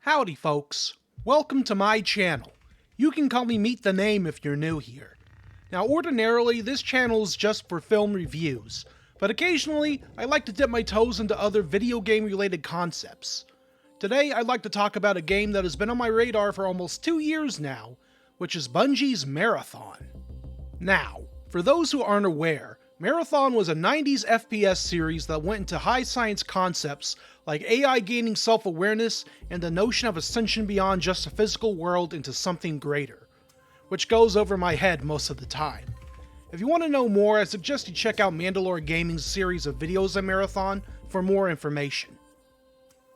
Howdy folks, welcome to my channel. You can call me MeetTheName if you're new here. Now ordinarily this channel is just for film reviews, but occasionally I like to dip my toes into other video game related concepts. Today I'd like to talk about a game that has been on my radar for almost 2 years now, which is Bungie's Marathon. Now, for those who aren't aware, Marathon was a 90s FPS series that went into high science concepts like AI gaining self-awareness and the notion of ascension beyond just a physical world into something greater, which goes over my head most of the time. If you want to know more, I suggest you check out Mandalore Gaming's series of videos on Marathon for more information.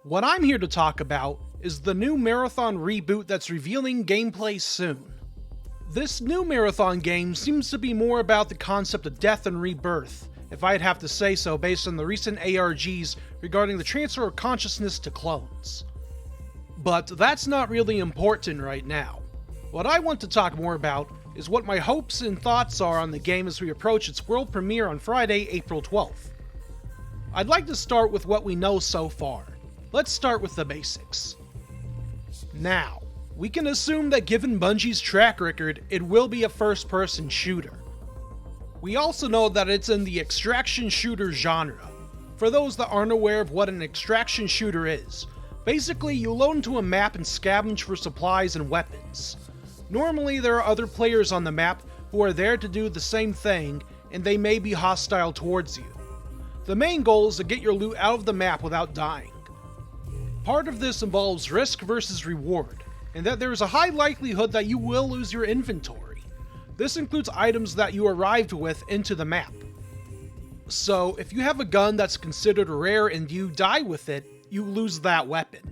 What I'm here to talk about is the new Marathon reboot that's revealing gameplay soon. This new Marathon game seems to be more about the concept of death and rebirth, if I'd have to say so based on the recent ARGs regarding the transfer of consciousness to clones. But that's not really important right now. What I want to talk more about is what my hopes and thoughts are on the game as we approach its world premiere on Friday, April 12th. I'd like to start with what we know so far. Let's start with the basics. Now, we can assume that given Bungie's track record, it will be a first-person shooter. We also know that it's in the extraction shooter genre. For those that aren't aware of what an extraction shooter is, basically you load into a map and scavenge for supplies and weapons. Normally there are other players on the map who are there to do the same thing, and they may be hostile towards you. The main goal is to get your loot out of the map without dying. Part of this involves risk versus reward, and that there is a high likelihood that you will lose your inventory. This includes items that you arrived with into the map. So if you have a gun that's considered rare and you die with it, you lose that weapon.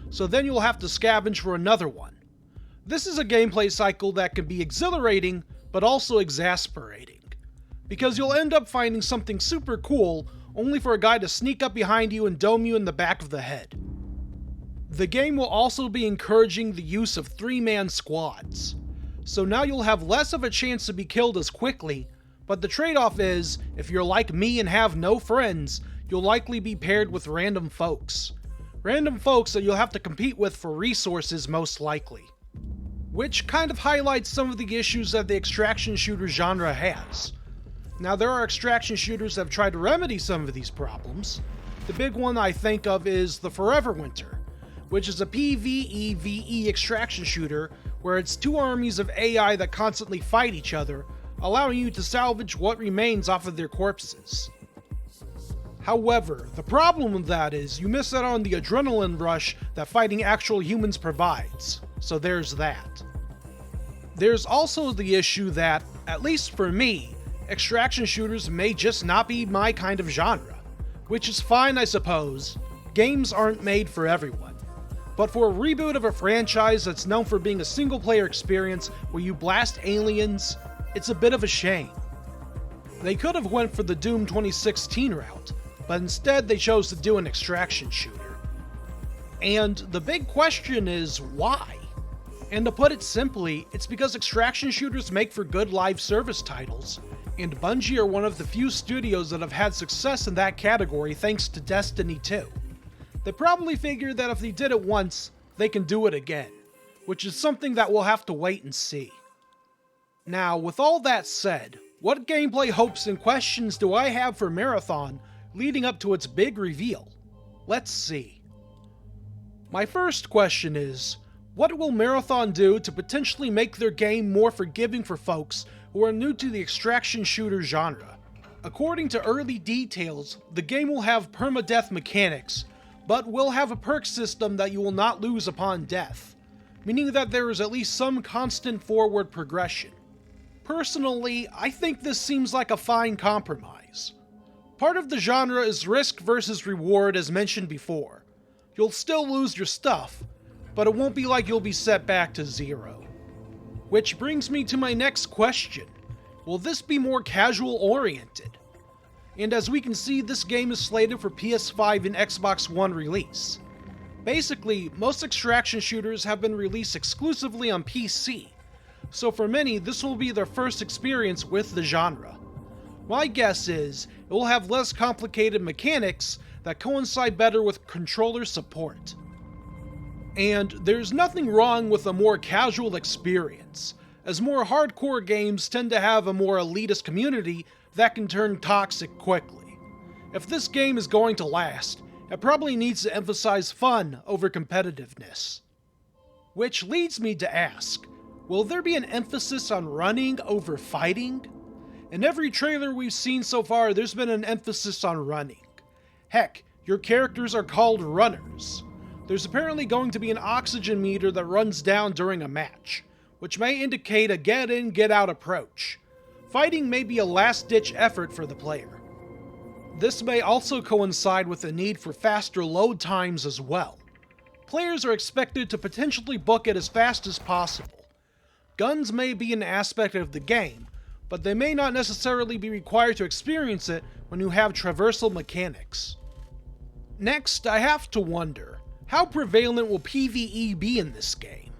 So then you'll have to scavenge for another one. This is a gameplay cycle that can be exhilarating, but also exasperating. Because you'll end up finding something super cool, only for a guy to sneak up behind you and dome you in the back of the head. The game will also be encouraging the use of 3-man squads. So now you'll have less of a chance to be killed as quickly, but the trade-off is, if you're like me and have no friends, you'll likely be paired with random folks. Random folks that you'll have to compete with for resources most likely. Which kind of highlights some of the issues that the extraction shooter genre has. Now there are extraction shooters that have tried to remedy some of these problems. The big one I think of is the Forever Winter, which is a PvEvE extraction shooter where it's 2 armies of AI that constantly fight each other, allowing you to salvage what remains off of their corpses. However, the problem with that is you miss out on the adrenaline rush that fighting actual humans provides, so there's that. There's also the issue that, at least for me, extraction shooters may just not be my kind of genre, which is fine I suppose. Games aren't made for everyone. But for a reboot of a franchise that's known for being a single-player experience where you blast aliens, it's a bit of a shame. They could have went for the Doom 2016 route, but instead they chose to do an extraction shooter. And the big question is, why? And to put it simply, it's because extraction shooters make for good live service titles, and Bungie are one of the few studios that have had success in that category thanks to Destiny 2. They probably figured that if they did it once, they can do it again, which is something that we'll have to wait and see. Now, with all that said, what gameplay hopes and questions do I have for Marathon leading up to its big reveal? Let's see. My first question is, what will Marathon do to potentially make their game more forgiving for folks who are new to the extraction shooter genre? According to early details, the game will have permadeath mechanics, but will have a perk system that you will not lose upon death, meaning that there is at least some constant forward progression. Personally, I think this seems like a fine compromise. Part of the genre is risk versus reward as mentioned before. You'll still lose your stuff, but it won't be like you'll be set back to 0. Which brings me to my next question. Will this be more casual oriented? And as we can see, this game is slated for PS5 and Xbox One release. Basically, most extraction shooters have been released exclusively on PC, so for many this will be their first experience with the genre. My guess is it will have less complicated mechanics that coincide better with controller support. And there's nothing wrong with a more casual experience, as more hardcore games tend to have a more elitist community that can turn toxic quickly. If this game is going to last, it probably needs to emphasize fun over competitiveness. Which leads me to ask, will there be an emphasis on running over fighting? In every trailer we've seen so far, there's been an emphasis on running. Heck, your characters are called runners. There's apparently going to be an oxygen meter that runs down during a match, which may indicate a get-in, get-out approach. Fighting may be a last-ditch effort for the player. This may also coincide with the need for faster load times as well. Players are expected to potentially book it as fast as possible. Guns may be an aspect of the game, but they may not necessarily be required to experience it when you have traversal mechanics. Next, I have to wonder, how prevalent will PvE be in this game?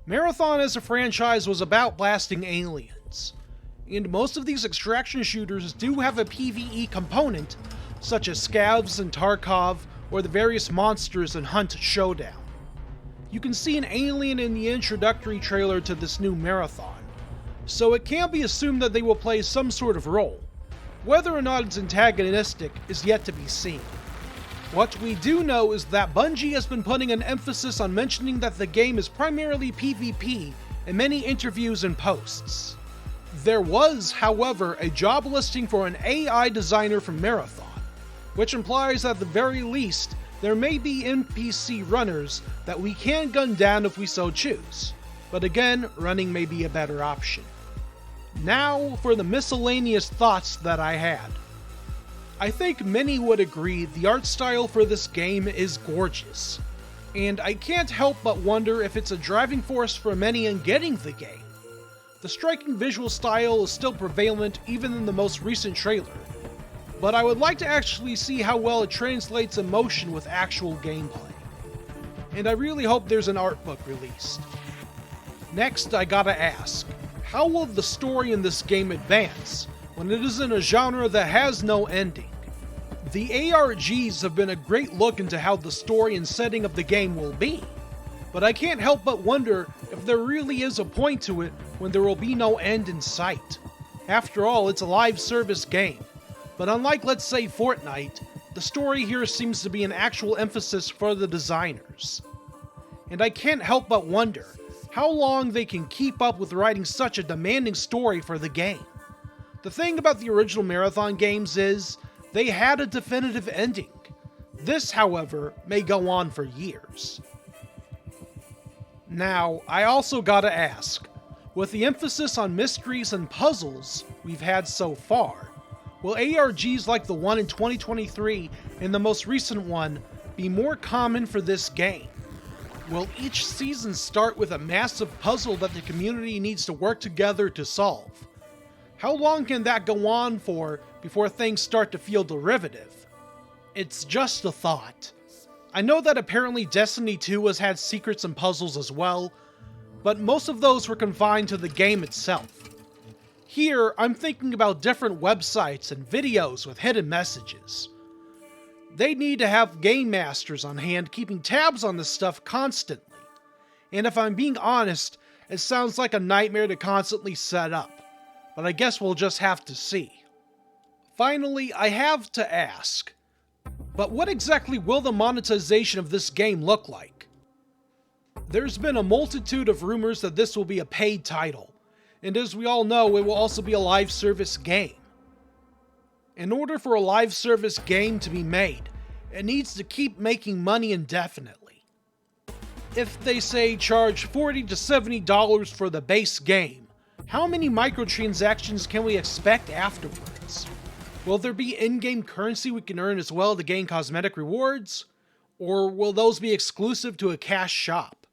Marathon as a franchise was about blasting aliens, and most of these extraction shooters do have a PvE component, such as Scavs and Tarkov, or the various monsters in Hunt Showdown. You can see an alien in the introductory trailer to this new Marathon, so it can be assumed that they will play some sort of role. Whether or not it's antagonistic is yet to be seen. What we do know is that Bungie has been putting an emphasis on mentioning that the game is primarily PvP in many interviews and posts. There was, however, a job listing for an AI designer from Marathon, which implies that at the very least, there may be NPC runners that we can gun down if we so choose. But again, running may be a better option. Now for the miscellaneous thoughts that I had. I think many would agree the art style for this game is gorgeous, and I can't help but wonder if it's a driving force for many in getting the game. The striking visual style is still prevalent even in the most recent trailer, but I would like to actually see how well it translates emotion with actual gameplay. And I really hope there's an art book released. Next, I gotta ask, how will the story in this game advance when it is in a genre that has no ending? The ARGs have been a great look into how the story and setting of the game will be, but I can't help but wonder if there really is a point to it when there will be no end in sight. After all, it's a live service game, but unlike, let's say, Fortnite, the story here seems to be an actual emphasis for the designers. And I can't help but wonder how long they can keep up with writing such a demanding story for the game. The thing about the original Marathon games is, they had a definitive ending. This, however, may go on for years. Now, I also gotta ask, with the emphasis on mysteries and puzzles we've had so far, will ARGs like the one in 2023 and the most recent one be more common for this game? Will each season start with a massive puzzle that the community needs to work together to solve? How long can that go on for before things start to feel derivative? It's just a thought. I know that apparently Destiny 2 has had secrets and puzzles as well, but most of those were confined to the game itself. Here, I'm thinking about different websites and videos with hidden messages. They need to have game masters on hand keeping tabs on this stuff constantly. And if I'm being honest, it sounds like a nightmare to constantly set up. But I guess we'll just have to see. Finally, I have to ask, but what exactly will the monetization of this game look like? There's been a multitude of rumors that this will be a paid title, and as we all know, it will also be a live service game. In order for a live service game to be made, it needs to keep making money indefinitely. If they say charge $40 to $70 for the base game, how many microtransactions can we expect afterwards? Will there be in-game currency we can earn as well to gain cosmetic rewards? Or will those be exclusive to a cash shop?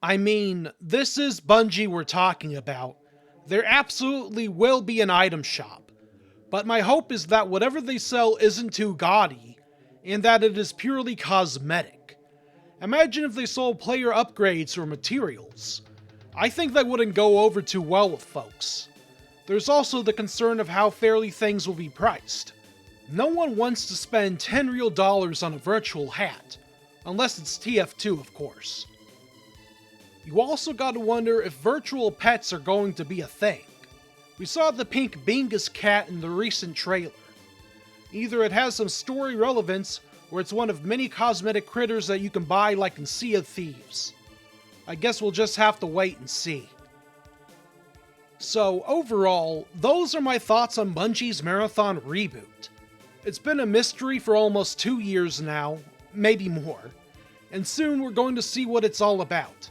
I mean, this is Bungie we're talking about. There absolutely will be an item shop. But my hope is that whatever they sell isn't too gaudy, and that it is purely cosmetic. Imagine if they sold player upgrades or materials. I think that wouldn't go over too well with folks. There's also the concern of how fairly things will be priced. No one wants to spend $10 real on a virtual hat, Unless it's TF2, of course. You also gotta wonder if virtual pets are going to be a thing. We saw the pink Bingus cat in the recent trailer. Either it has some story relevance, or it's one of many cosmetic critters that you can buy like in Sea of Thieves. I guess we'll just have to wait and see. So overall, those are my thoughts on Bungie's Marathon reboot. It's been a mystery for almost 2 years now, maybe more, and soon we're going to see what it's all about.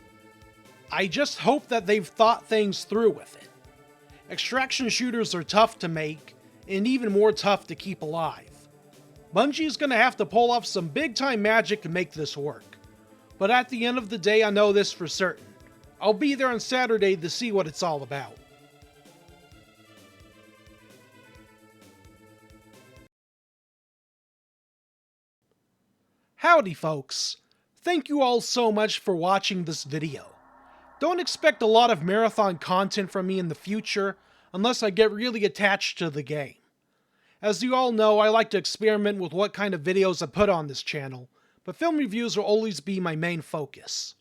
I just hope that they've thought things through with it. Extraction shooters are tough to make, and even more tough to keep alive. Bungie's gonna have to pull off some big time magic to make this work. But at the end of the day, I know this for certain. I'll be there on Saturday to see what it's all about. Howdy folks! Thank you all so much for watching this video. Don't expect a lot of marathon content from me in the future unless I get really attached to the game. As you all know, I like to experiment with what kind of videos I put on this channel, but film reviews will always be my main focus.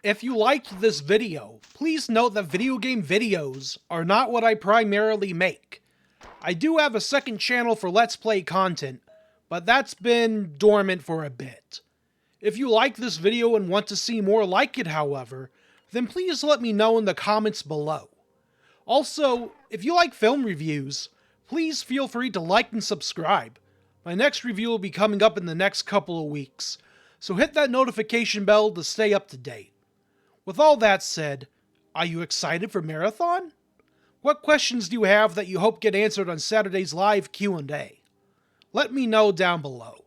If you liked this video, please note that video game videos are not what I primarily make. I do have a second channel for Let's Play content, but that's been dormant for a bit. If you like this video and want to see more like it, however, then please let me know in the comments below. Also, if you like film reviews, please feel free to like and subscribe. My next review will be coming up in the next couple of weeks, so hit that notification bell to stay up to date. With all that said, are you excited for Marathon? What questions do you have that you hope get answered on Saturday's live Q&A? Let me know down below.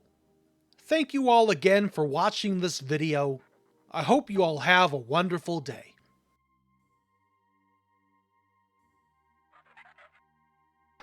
Thank you all again for watching this video. I hope you all have a wonderful day.